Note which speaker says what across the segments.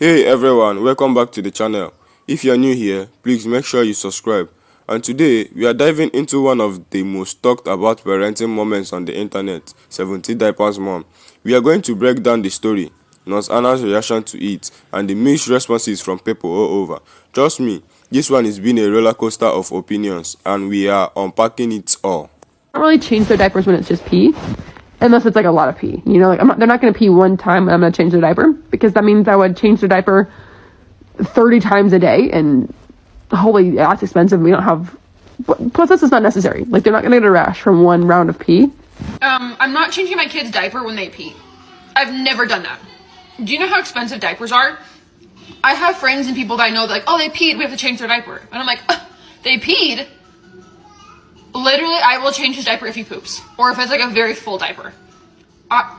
Speaker 1: Hey everyone, welcome back to the channel. If you are new here, please make sure you subscribe. And today, we are diving into one of the most talked about parenting moments on the internet, 17 Diapers Mom. We are going to break down the story, Nurse Anna's reaction to it, and the mixed responses from people all over. Trust me, this one has been a roller coaster of opinions, and we are unpacking it all.
Speaker 2: I don't really change their diapers when it's just pee, unless it's like a lot of pee. You know, like they're not going to pee one time and I'm going to change their diaper, because that means I would change their diaper 30 times a day, and holy, that's expensive. We don't have, plus this is not necessary. Like, they're not going to get a rash from one round of pee.
Speaker 3: I'm not changing my kid's diaper when they pee. I've never done that. Do you know how expensive diapers are? I have friends and people that I know that, like, oh, they peed, we have to change their diaper. And I'm like, they peed? Literally, I will change his diaper if he poops, or if it's like a very full diaper.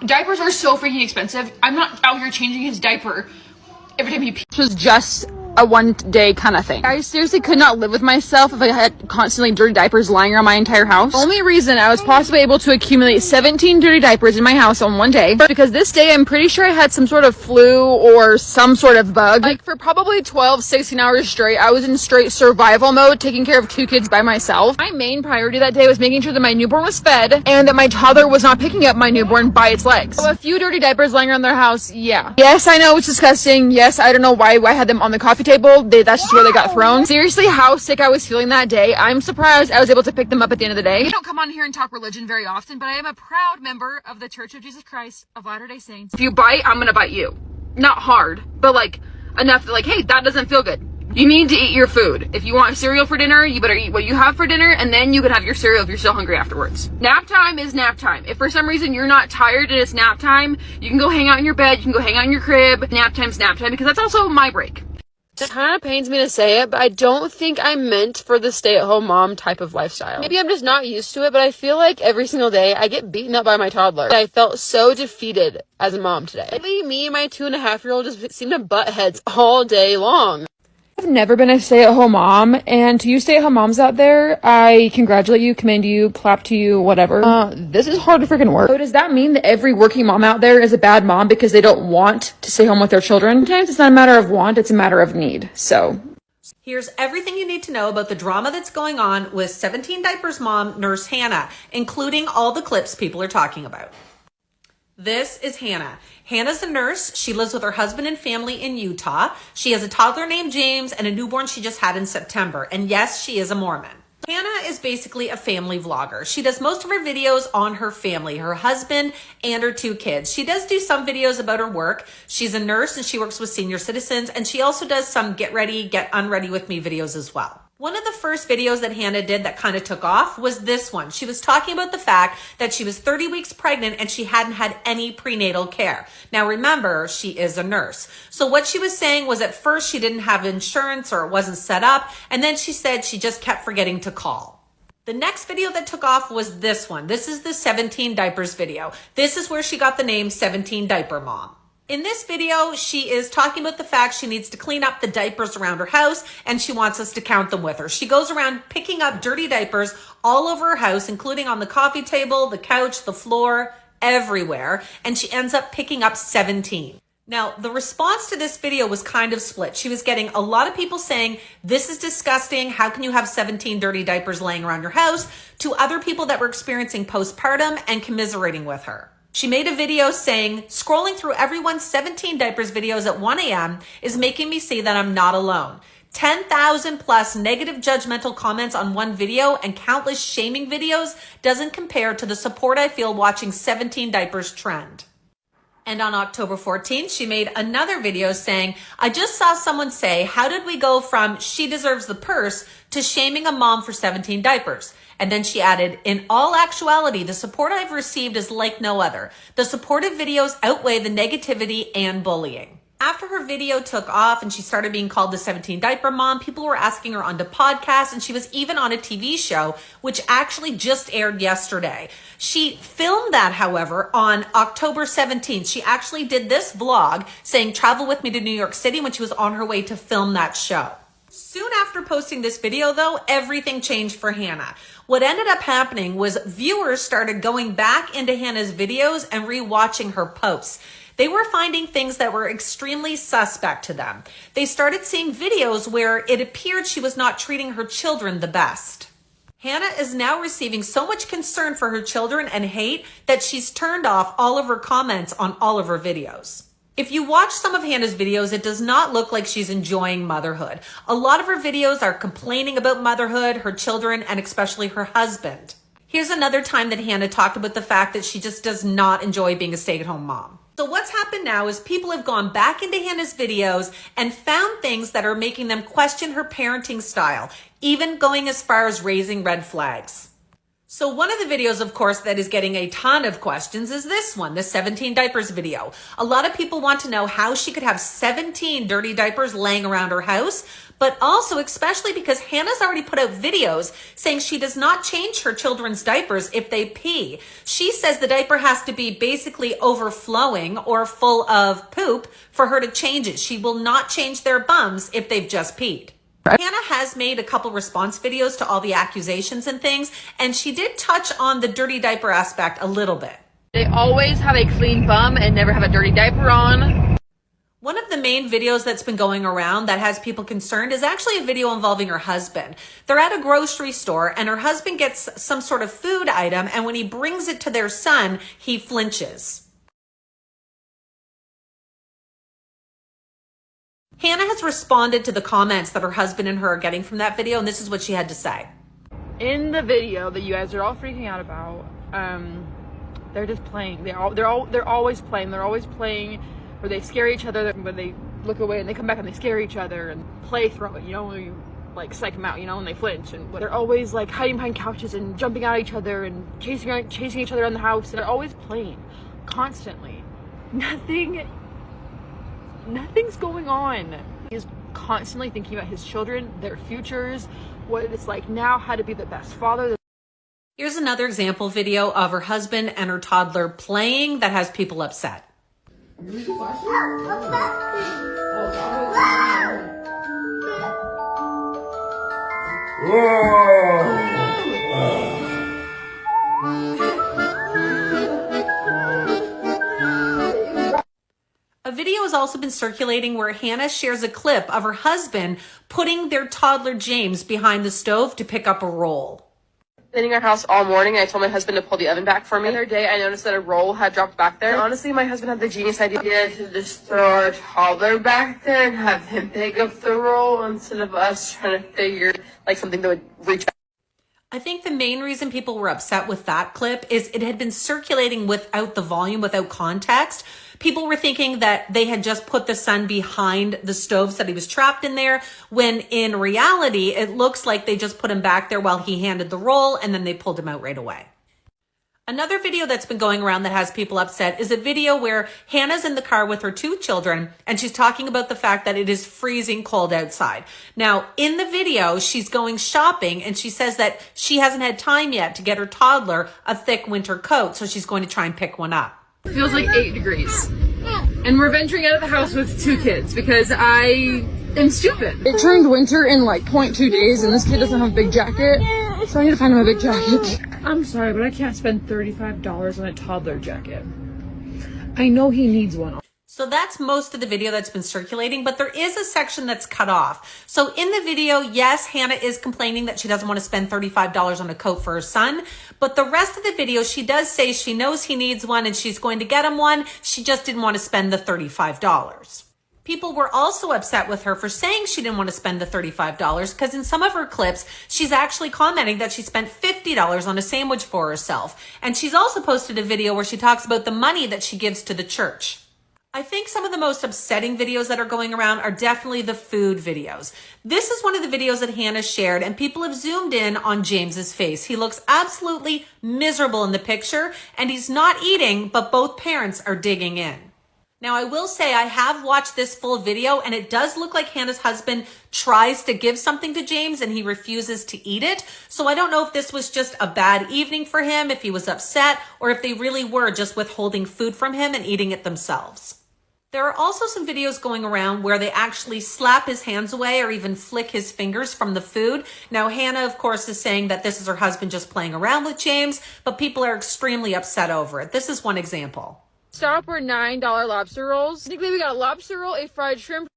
Speaker 3: Diapers are so freaking expensive. I'm not out here changing his diaper every time he pees.
Speaker 2: This was just a one-day kind of thing. I seriously could not live with myself if I had constantly dirty diapers lying around my entire house. The only reason I was possibly able to accumulate 17 dirty diapers in my house on one day was because this day I'm pretty sure I had some sort of flu or some sort of bug. Like, for probably 16 hours straight, I was in straight survival mode, taking care of 2 kids by myself. My main priority that day was making sure that my newborn was fed and that my toddler was not picking up my newborn by its legs. So a few dirty diapers lying around their house, yeah. Yes, I know it's disgusting. Yes, I don't know why I had them on the coffee table. That's just where they got thrown. Seriously, how sick I was feeling that day. I'm surprised I was able to pick them up at the end of the day.
Speaker 3: I don't come on here and talk religion very often, but I am a proud member of the Church of Jesus Christ of Latter-day Saints. If you bite, I'm gonna bite you. Not hard, but like enough that, like, hey, that doesn't feel good. You need to eat your food. If you want cereal for dinner, you better eat what you have for dinner, and then you can have your cereal if you're still hungry afterwards. Nap time is nap time. If for some reason you're not tired and it's nap time, you can go hang out in your bed, you can go hang out in your crib. Nap time's nap time, because that's also my break.
Speaker 2: It kind of pains me to say it, but I don't think I'm meant for the stay-at-home mom type of lifestyle. Maybe I'm just not used to it, but I feel like every single day I get beaten up by my toddler. I felt so defeated as a mom today. Lately, me and my 2.5-year-old just seem to butt heads all day long. I've never been a stay-at-home mom, and to you stay-at-home moms out there, I congratulate you, commend you, clap to you, whatever. This is hard to freaking work. So does that mean that every working mom out there is a bad mom because they don't want to stay home with their children? Sometimes it's not a matter of want, it's a matter of need. So
Speaker 4: here's everything you need to know about the drama that's going on with 17 Diapers mom, Nurse Hannah, including all the clips people are talking about. This is Hannah. Hannah's a nurse. She lives with her husband and family in Utah. She has a toddler named James and a newborn she just had in September. And yes, she is a Mormon. Hannah is basically a family vlogger. She does most of her videos on her family, her husband and her 2 kids. She does do some videos about her work. She's a nurse and she works with senior citizens, and she also does some get ready, get unready with me videos as well. One of the first videos that Hannah did that kind of took off was this one. She was talking about the fact that she was 30 weeks pregnant and she hadn't had any prenatal care. Now remember, she is a nurse. So what she was saying was at first she didn't have insurance or it wasn't set up. And then she said she just kept forgetting to call. The next video that took off was this one. This is the 17 Diapers video. This is where she got the name 17 Diaper Mom. In this video, she is talking about the fact she needs to clean up the diapers around her house, and she wants us to count them with her. She goes around picking up dirty diapers all over her house, including on the coffee table, the couch, the floor, everywhere, and she ends up picking up 17. Now, the response to this video was kind of split. She was getting a lot of people saying, this is disgusting. How can you have 17 dirty diapers laying around your house? To other people that were experiencing postpartum and commiserating with her. She made a video saying, scrolling through everyone's 17 diapers videos at 1 a.m. is making me see that I'm not alone. 10,000 plus negative judgmental comments on one video and countless shaming videos doesn't compare to the support I feel watching 17 diapers trend. And on October 14th, she made another video saying, I just saw someone say, how did we go from she deserves the purse to shaming a mom for 17 diapers? And then she added, in all actuality, the support I've received is like no other. The supportive videos outweigh the negativity and bullying. After her video took off and she started being called the 17 Diaper Mom, people were asking her onto podcasts, and she was even on a TV show, which actually just aired yesterday. She filmed that, however, on October 17th. She actually did this vlog saying, travel with me to New York City, when she was on her way to film that show. Soon after posting this video, though, everything changed for Hannah. What ended up happening was viewers started going back into Hannah's videos and rewatching her posts. they were finding things that were extremely suspect to them. They started seeing videos where it appeared she was not treating her children the best. Hannah is now receiving so much concern for her children and hate that she's turned off all of her comments on all of her videos. If you watch some of Hannah's videos, it does not look like she's enjoying motherhood. A lot of her videos are complaining about motherhood, her children, and especially her husband. Here's another time that Hannah talked about the fact that she just does not enjoy being a stay-at-home mom. So what's happened now is people have gone back into Hannah's videos and found things that are making them question her parenting style, even going as far as raising red flags. So one of the videos, of course, that is getting a ton of questions is this one, the 17 diapers video. A lot of people want to know how she could have 17 dirty diapers laying around her house, but also especially because Hannah's already put out videos saying she does not change her children's diapers if they pee. She says the diaper has to be basically overflowing or full of poop for her to change it. She will not change their bums if they've just peed. Hannah has made a couple response videos to all the accusations and things, and she did touch on the dirty diaper aspect a little bit.
Speaker 3: They always have a clean bum and never have a dirty diaper on.
Speaker 4: One of the main videos that's been going around that has people concerned is actually a video involving her husband. They're at a grocery store and her husband gets some sort of food item, and when he brings it to their son, he flinches. Hannah has responded to the comments that her husband and her are getting from that video, and this is what she had to say.
Speaker 3: In the video that you guys are all freaking out about, they're just playing. They're always playing. They're always playing where they scare each other, when they look away and they come back and they scare each other and play throw it, where you like psych them out, and they flinch, and they're always like hiding behind couches and jumping at each other and chasing each other around the house. They're always playing constantly. Nothing's going on. He's constantly thinking about his children, their futures, what it's like now, how to be the best father.
Speaker 4: Here's another example video of her husband and her toddler playing that has people upset. A video has also been circulating where Hannah shares a clip of her husband putting their toddler James behind the stove to pick up a roll.
Speaker 3: Cleaning our house all morning, I told my husband to pull the oven back for me. The other day, I noticed that a roll had dropped back there. Honestly, my husband had the genius idea to just throw our toddler back there and have him pick up the roll instead of us trying to figure like something that would reach back.
Speaker 4: I think the main reason people were upset with that clip is it had been circulating without the volume, without context. People were thinking that they had just put the son behind the stove so that he was trapped in there, when in reality, it looks like they just put him back there while he handed the roll and then they pulled him out right away. Another video that's been going around that has people upset is a video where Hannah's in the car with her 2 children and she's talking about the fact that it is freezing cold outside. Now, in the video, she's going shopping and she says that she hasn't had time yet to get her toddler a thick winter coat, so she's going to try and pick one up.
Speaker 3: It feels like 8 degrees. And we're venturing out of the house with 2 kids because I am stupid. It turned winter in like 0.2 days and this kid doesn't have a big jacket. So I need to find him a big jacket. I'm sorry, but I can't spend $35 on a toddler jacket. I know he needs one.
Speaker 4: So that's most of the video that's been circulating, but there is a section that's cut off. So in the video, yes, Hannah is complaining that she doesn't want to spend $35 on a coat for her son, but the rest of the video, she does say she knows he needs one and she's going to get him one. She just didn't want to spend the $35. People were also upset with her for saying she didn't want to spend the $35 because in some of her clips, she's actually commenting that she spent $50 on a sandwich for herself. And she's also posted a video where she talks about the money that she gives to the church. I think some of the most upsetting videos that are going around are definitely the food videos. This is one of the videos that Hannah shared, and people have zoomed in on James's face. He looks absolutely miserable in the picture, and he's not eating, but both parents are digging in. Now, I will say I have watched this full video, and it does look like Hannah's husband tries to give something to James and he refuses to eat it. So I don't know if this was just a bad evening for him, if he was upset, or if they really were just withholding food from him and eating it themselves. There are also some videos going around where they actually slap his hands away or even flick his fingers from the food. Now, Hannah, of course, is saying that this is her husband just playing around with James, but people are extremely upset over it. This is one example.
Speaker 2: Stop were $9 lobster rolls. Technically, we got a lobster roll, a fried shrimp.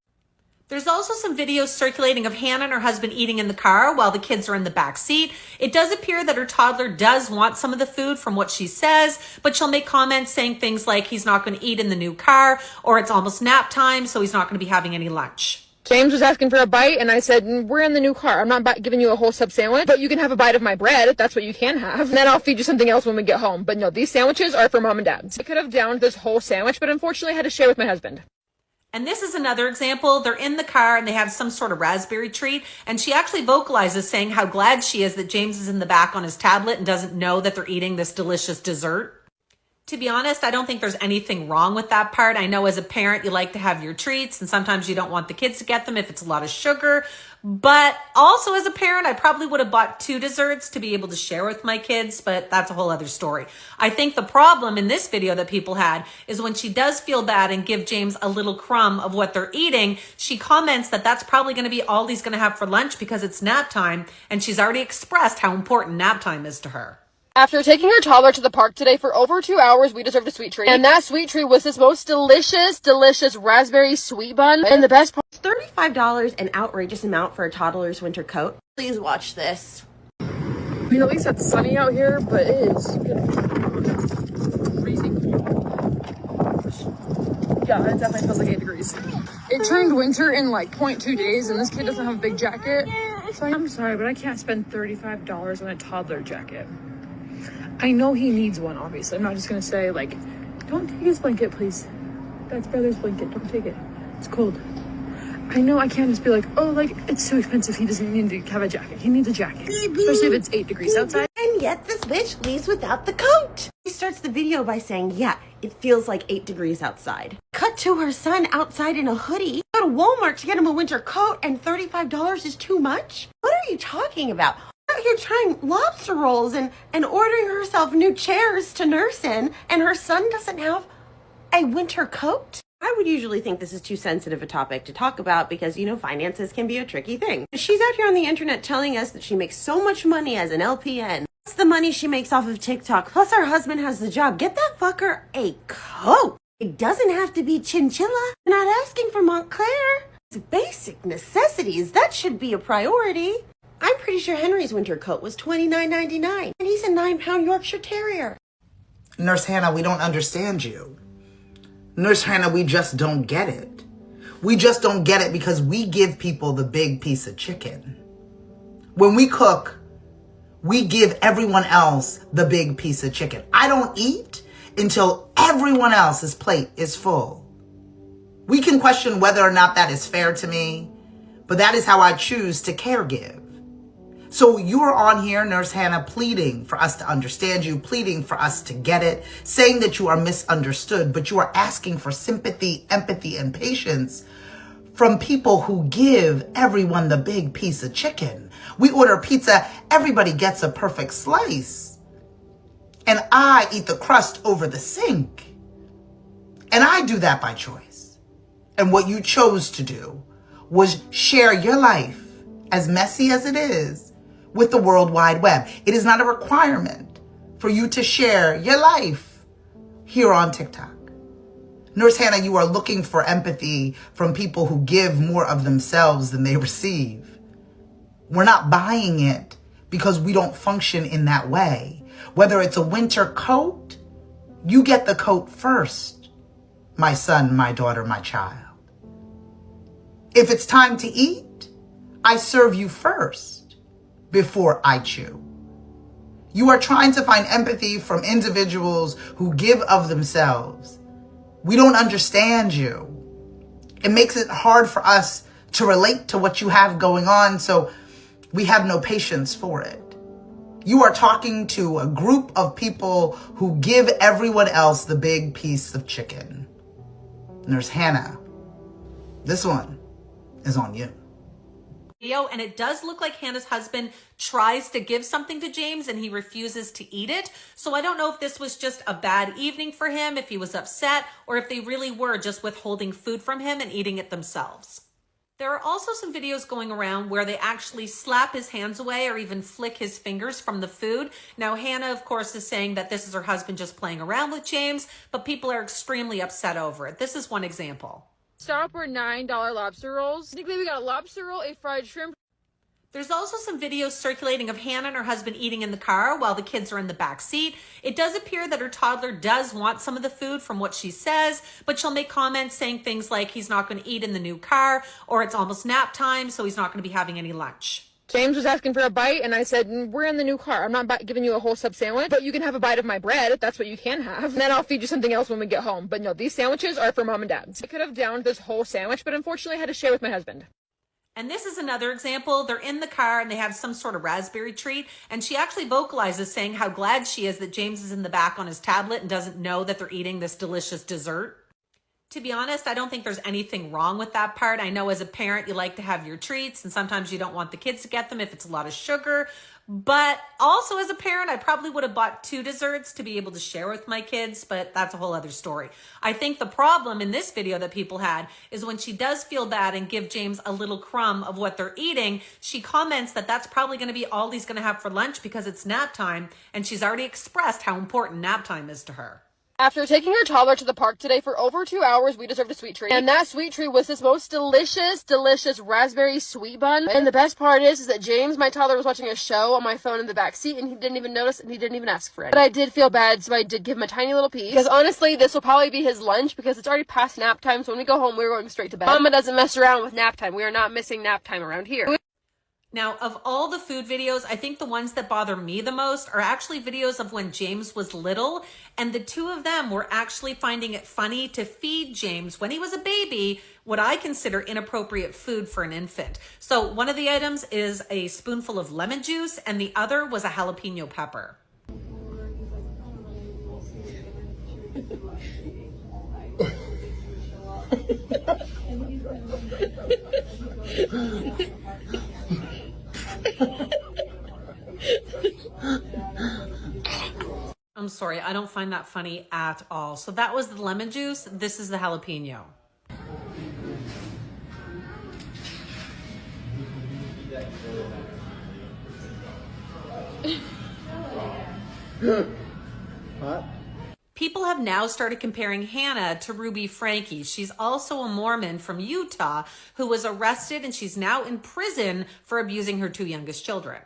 Speaker 4: There's also some videos circulating of Hannah and her husband eating in the car while the kids are in the back seat. It does appear that her toddler does want some of the food from what she says, but she'll make comments saying things like he's not going to eat in the new car, or it's almost nap time, so he's not going to be having any lunch.
Speaker 2: James was asking for a bite, and I said, we're in the new car. I'm not giving you a whole sub sandwich, but you can have a bite of my bread. That's what you can have. And then I'll feed you something else when we get home. But no, these sandwiches are for mom and dad. I could have downed this whole sandwich, but unfortunately I had to share with my husband.
Speaker 4: And this is another example. They're in the car and they have some sort of raspberry treat. And she actually vocalizes saying how glad she is that James is in the back on his tablet and doesn't know that they're eating this delicious dessert. To be honest, I don't think there's anything wrong with that part. I know as a parent, you like to have your treats and sometimes you don't want the kids to get them if it's a lot of sugar. But also as a parent, I probably would have bought 2 desserts to be able to share with my kids, but that's a whole other story. I think the problem in this video that people had is when she does feel bad and give James a little crumb of what they're eating, she comments that that's probably going to be all he's going to have for lunch because it's nap time, and she's already expressed how important nap time is to her.
Speaker 2: After taking our toddler to the park today for over 2 hours, we deserved a sweet treat. And that sweet treat was this most delicious raspberry sweet bun. And the best part,
Speaker 5: $35, an outrageous amount for a toddler's winter coat. Please watch this.
Speaker 2: I mean, at least it's sunny out here, but it is freezing. Yeah, it definitely feels like 8 degrees. It turned winter in like 0.2 days, and this kid doesn't have a big jacket. So I'm sorry, but I can't spend $35 on a toddler jacket. I know he needs one, obviously. I'm not just gonna say, like, don't take his blanket, please. That's brother's blanket. Don't take it. It's cold. I know I can't just be like, oh, like, it's so expensive. He doesn't need to have a jacket. He needs a jacket. Especially if it's 8 degrees outside.
Speaker 5: And yet this bitch leaves without the coat. She starts the video by saying, yeah, it feels like 8 degrees outside. Cut to her son outside in a hoodie. Go to Walmart to get him a winter coat and $35 is too much? What are you talking about? Out here trying lobster rolls and ordering herself new chairs to nurse in, and her son doesn't have a winter coat? I would usually think this is too sensitive a topic to talk about because, you know, finances can be a tricky thing. She's out here on the internet telling us that she makes so much money as an LPN. That's the money she makes off of TikTok. Plus her husband has the job. Get that fucker a coat. It doesn't have to be chinchilla. We're not asking for Montclair. It's basic necessities. That should be a priority. I'm pretty sure Henry's winter coat was $29.99, and he's a 9-pound Yorkshire Terrier.
Speaker 6: Nurse Hannah, we don't understand you. Nurse Hannah, we just don't get it. We just don't get it because we give people the big piece of chicken. When we cook, we give everyone else the big piece of chicken. I don't eat until everyone else's plate is full. We can question whether or not that is fair to me, but that is how I choose to care give. So you are on here, Nurse Hannah, pleading for us to understand you, pleading for us to get it, saying that you are misunderstood, but you are asking for sympathy, empathy, and patience from people who give everyone the big piece of chicken. We order pizza, everybody gets a perfect slice. And I eat the crust over the sink. And I do that by choice. And what you chose to do was share your life, as messy as it is, with the World Wide Web. It is not a requirement for you to share your life here on TikTok. Nurse Hannah, you are looking for empathy from people who give more of themselves than they receive. We're not buying it because we don't function in that way. Whether it's a winter coat, you get the coat first, my son, my daughter, my child. If it's time to eat, I serve you first before I chew. You are trying to find empathy from individuals who give of themselves. We don't understand you. It makes it hard for us to relate to what you have going on, so we have no patience for it. You are talking to a group of people who give everyone else the big piece of chicken. Nurse Hannah, this one is on you.
Speaker 4: And it does look like Hannah's husband tries to give something to James and he refuses to eat it. So I don't know if this was just a bad evening for him, if he was upset, or if they really were just withholding food from him and eating it themselves. There are also some videos going around where they actually slap his hands away or even flick his fingers from the food. Now, Hannah, of course, is saying that this is her husband just playing around with James, but people are extremely upset over it. This is one example.
Speaker 2: Stop were $9 lobster rolls. Technically, we got a lobster roll, a fried shrimp.
Speaker 4: There's also some videos circulating of Hannah and her husband eating in the car while the kids are in the back seat. It does appear that her toddler does want some of the food from what she says, but she'll make comments saying things like he's not going to eat in the new car, or it's almost nap time, so he's not going to be having any lunch.
Speaker 2: James was asking for a bite, and I said, we're in the new car. I'm not giving you a whole sub sandwich, but you can have a bite of my bread. That's what you can have. And then I'll feed you something else when we get home. But no, these sandwiches are for mom and dad. I could have downed this whole sandwich, but unfortunately I had to share with my husband.
Speaker 4: And this is another example. They're in the car and they have some sort of raspberry treat. And she actually vocalizes saying how glad she is that James is in the back on his tablet and doesn't know that they're eating this delicious dessert. To be honest, I don't think there's anything wrong with that part. I know as a parent, you like to have your treats and sometimes you don't want the kids to get them if it's a lot of sugar. But also as a parent, I probably would have bought 2 desserts to be able to share with my kids, but that's a whole other story. I think the problem in this video that people had is when she does feel bad and give James a little crumb of what they're eating, she comments that that's probably going to be all he's going to have for lunch because it's nap time, and she's already expressed how important nap time is to her.
Speaker 2: After taking our toddler to the park today for over 2 hours, we deserved a sweet treat. And that sweet treat was this most delicious, delicious raspberry sweet bun. And the best part is that James, my toddler, was watching a show on my phone in the back seat, and he didn't even notice, and he didn't even ask for it. But I did feel bad, so I did give him a tiny little piece. Because honestly, this will probably be his lunch because it's already past nap time, so when we go home, we're going straight to bed. Mama doesn't mess around with nap time. We are not missing nap time around here.
Speaker 4: Now, of all the food videos, I think the ones that bother me the most are actually videos of when James was little, and the 2 of them were actually finding it funny to feed James when he was a baby what I consider inappropriate food for an infant. So one of the items is a spoonful of lemon juice, and the other was a jalapeno pepper. I'm sorry, I don't find that funny at all. So that was the lemon juice. This is the jalapeno.
Speaker 6: What?
Speaker 4: People have now started comparing Hannah to Ruby Franke. She's also a Mormon from Utah who was arrested, and she's now in prison for abusing her 2 youngest children.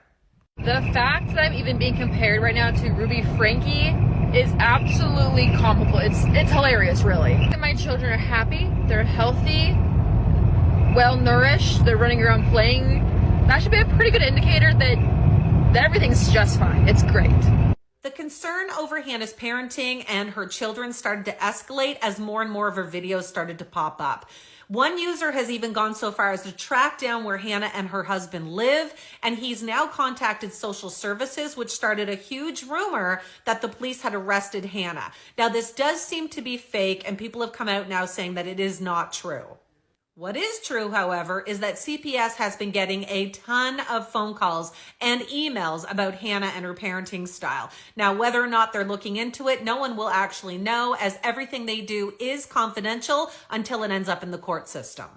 Speaker 2: The fact that I'm even being compared right now to Ruby Franke is absolutely comical. It's hilarious, really. My children are happy, they're healthy, well-nourished, they're running around playing. That should be a pretty good indicator that everything's just fine. It's great.
Speaker 4: The concern over Hannah's parenting and her children started to escalate as more and more of her videos started to pop up. One user has even gone so far as to track down where Hannah and her husband live, and he's now contacted social services, which started a huge rumor that the police had arrested Hannah. Now, this does seem to be fake, and people have come out now saying that it is not true. What is true, however, is that CPS has been getting a ton of phone calls and emails about Hannah and her parenting style. Now, whether or not they're looking into it, no one will actually know, as everything they do is confidential until it ends up in the court system.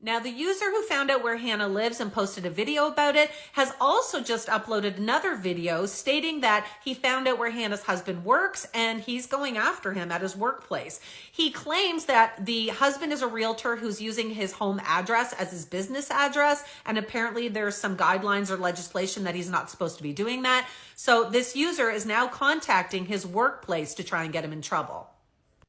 Speaker 4: Now, the user who found out where Hannah lives and posted a video about it has also just uploaded another video stating that he found out where Hannah's husband works and he's going after him at his workplace. He claims that the husband is a realtor who's using his home address as his business address, and apparently there's some guidelines or legislation that he's not supposed to be doing that. So this user is now contacting his workplace to try and get him in trouble.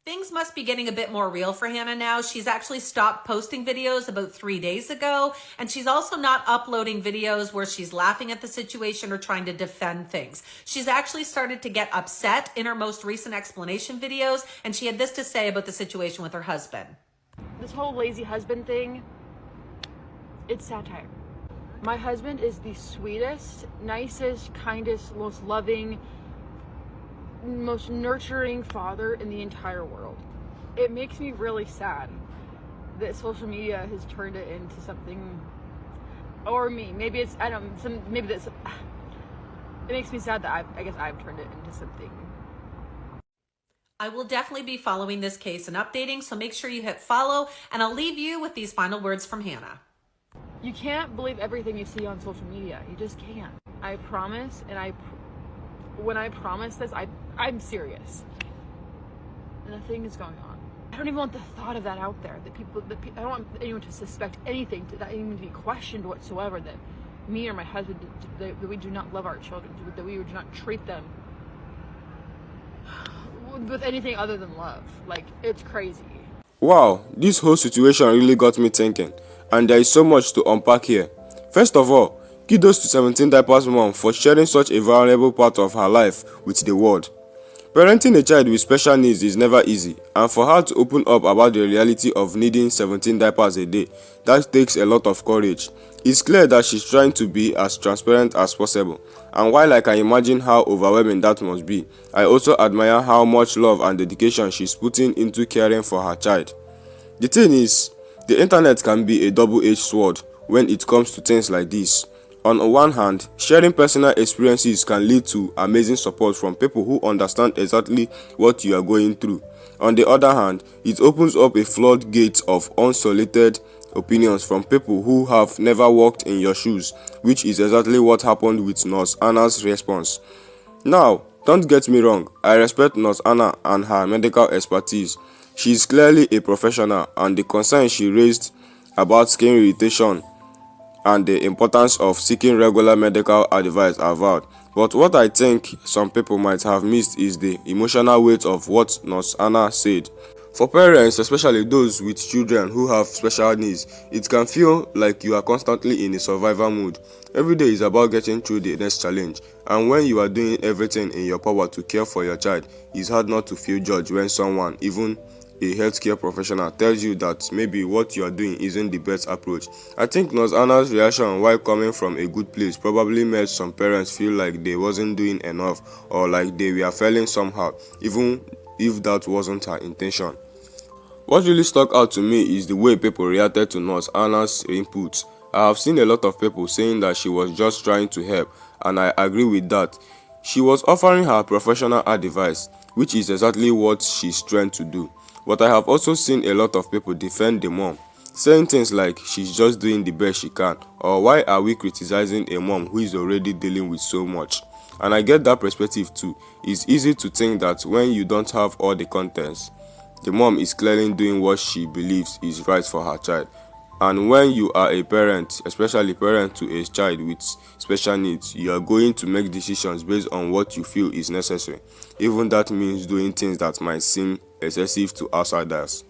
Speaker 4: Things must be getting a bit more real for Hannah now. She's actually stopped posting videos about 3 days ago, and she's also not uploading videos where she's laughing at the situation or trying to defend things. She's actually started to get upset in her most recent explanation videos, and she had this to say about the situation with her husband.
Speaker 2: This whole lazy husband thing, it's satire. My husband is the sweetest, nicest, kindest, most loving, most nurturing father in the entire world. It makes me really sad that social media has turned it into something, or me, maybe it's, I don't know, maybe that's, it makes me sad that I guess I've turned it into something.
Speaker 4: I will definitely be following this case and updating, so make sure you hit follow, and I'll leave you with these final words from Hannah.
Speaker 2: You can't believe everything you see on social media. You just can't. I promise, and when I promise this, I'm serious. Nothing is going on. I don't even want the thought of that out there. I don't want anyone to suspect anything, that anyone to be questioned whatsoever, that me or my husband, that we do not love our children, that we do not treat them with anything other than love. Like, it's crazy.
Speaker 1: Wow, this whole situation really got me thinking, and there is so much to unpack here. First of all, kudos to 17 Diapers mom for sharing such a vulnerable part of her life with the world. Parenting a child with special needs is never easy, and for her to open up about the reality of needing 17 diapers a day, that takes a lot of courage. It's clear that she's trying to be as transparent as possible, and while I can imagine how overwhelming that must be, I also admire how much love and dedication she's putting into caring for her child. The thing is, the internet can be a double-edged sword when it comes to things like this. On one hand, sharing personal experiences can lead to amazing support from people who understand exactly what you are going through. On the other hand, it opens up a floodgate of unsolicited opinions from people who have never walked in your shoes, which is exactly what happened with Nurse Anna's response. Now, don't get me wrong, I respect Nurse Anna and her medical expertise. She is clearly a professional, and the concern she raised about skin irritation and the importance of seeking regular medical advice are valid. But what I think some people might have missed is the emotional weight of what Nurse Anna said. For parents, especially those with children who have special needs, it can feel like you are constantly in a survival mode. Every day is about getting through the next challenge, and when you are doing everything in your power to care for your child, it's hard not to feel judged when someone, even a healthcare professional, tells you that maybe what you are doing isn't the best approach. I think Nurse Anna's reaction, while coming from a good place, probably made some parents feel like they wasn't doing enough or like they were failing somehow, even if that wasn't her intention. What really stuck out to me is the way people reacted to Nurse Anna's input. I have seen a lot of people saying that she was just trying to help, and I agree with that. She was offering her professional advice, which is exactly what she's trying to do. But I have also seen a lot of people defend the mom, saying things like she's just doing the best she can, or why are we criticizing a mom who is already dealing with so much? And I get that perspective too. It's easy to think that when you don't have all the contents, the mom is clearly doing what she believes is right for her child. And when you are a parent, especially parent to a child with special needs, you are going to make decisions based on what you feel is necessary. Even that means doing things that might seem excessive to outsiders.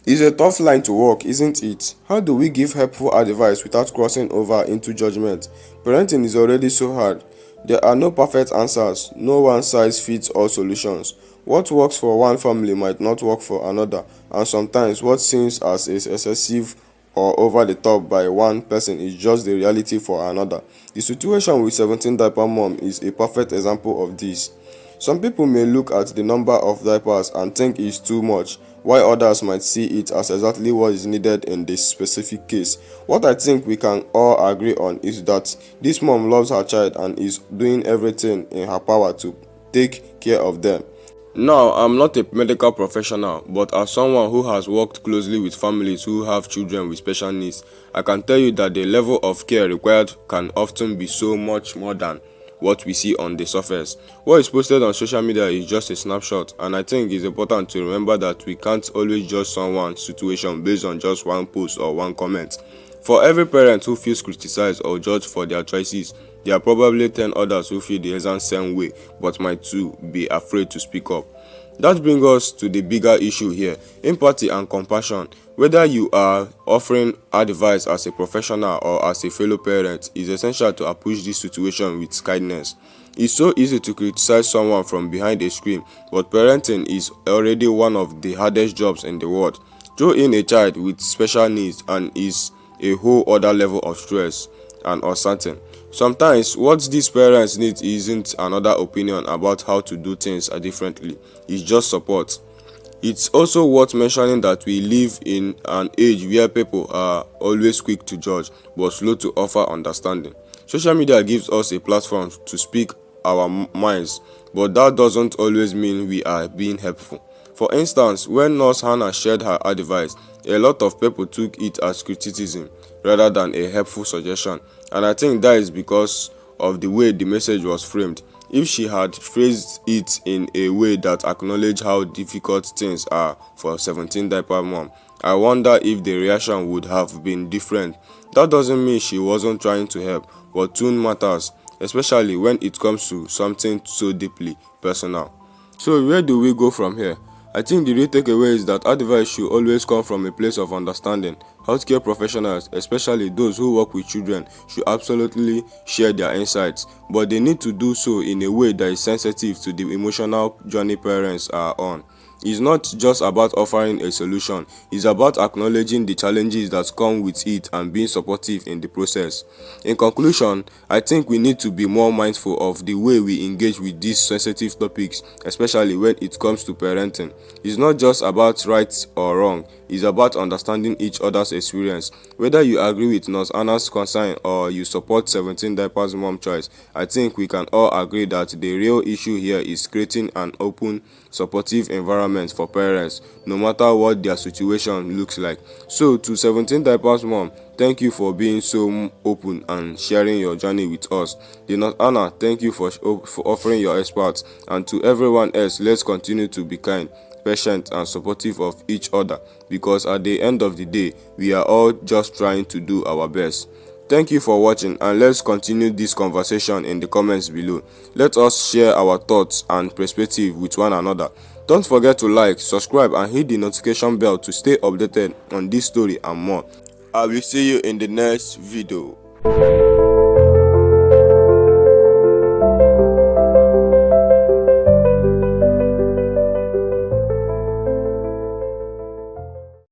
Speaker 1: It's a tough line to walk, isn't it? How do we give helpful advice without crossing over into judgment? Parenting is already so hard. There are no perfect answers, no one-size-fits-all solutions. What works for one family might not work for another, and sometimes what seems as excessive or over the top by one person is just the reality for another. The situation with 17 diaper mom is a perfect example of this. Some people may look at the number of diapers and think it's too much, while others might see it as exactly what is needed in this specific case. What I think we can all agree on is that this mom loves her child and is doing everything in her power to take care of them. Now, I'm not a medical professional, but as someone who has worked closely with families who have children with special needs, I can tell you that the level of care required can often be so much more than what we see on the surface. What is posted on social media is just a snapshot, and I think it's important to remember that we can't always judge someone's situation based on just one post or one comment. For every parent who feels criticized or judged for their choices, there are probably 10 others who feel the exact same way but might too be afraid to speak up. That brings us to the bigger issue here, empathy and compassion. Whether you are offering advice as a professional or as a fellow parent, it's essential to approach this situation with kindness. It's so easy to criticize someone from behind a screen, but parenting is already one of the hardest jobs in the world. Throw in a child with special needs and is a whole other level of stress and uncertain. Sometimes what these parents need isn't another opinion about how to do things differently, it's just support. It's also worth mentioning that we live in an age where people are always quick to judge but slow to offer understanding. Social media gives us a platform to speak our minds, but that doesn't always mean we are being helpful. For instance, when Nurse Hannah shared her advice, a lot of people took it as criticism, rather than a helpful suggestion, and I think that is because of the way the message was framed. If she had phrased it in a way that acknowledged how difficult things are for 17 diaper mom, I wonder if the reaction would have been different. That doesn't mean she wasn't trying to help, but tone matters, especially when it comes to something so deeply personal. So where do we go from here? I think the real takeaway is that advice should always come from a place of understanding. Healthcare professionals, especially those who work with children, should absolutely share their insights, but they need to do so in a way that is sensitive to the emotional journey parents are on. It's not just about offering a solution, it's about acknowledging the challenges that come with it and being supportive in the process. In conclusion, I think we need to be more mindful of the way we engage with these sensitive topics, especially when it comes to parenting. It's not just about right or wrong, it's about understanding each other's experience. Whether you agree with Nurse Anna's concern or you support 17 diapers mom choice, I think we can all agree that the real issue here is creating an open, supportive environment for parents, no matter what their situation looks like. So to 17 diapers mom, thank you for being so open and sharing your journey with us. The Nurse Anna, thank you for offering your experts, and to everyone else, let's continue to be kind, patient and supportive of each other, because at the end of the day, we are all just trying to do our best. Thank you for watching, and let's continue this conversation in the comments below. Let us share our thoughts and perspective with one another. Don't forget to like, subscribe and hit the notification bell to stay updated on this story and more. I will see you in the next video.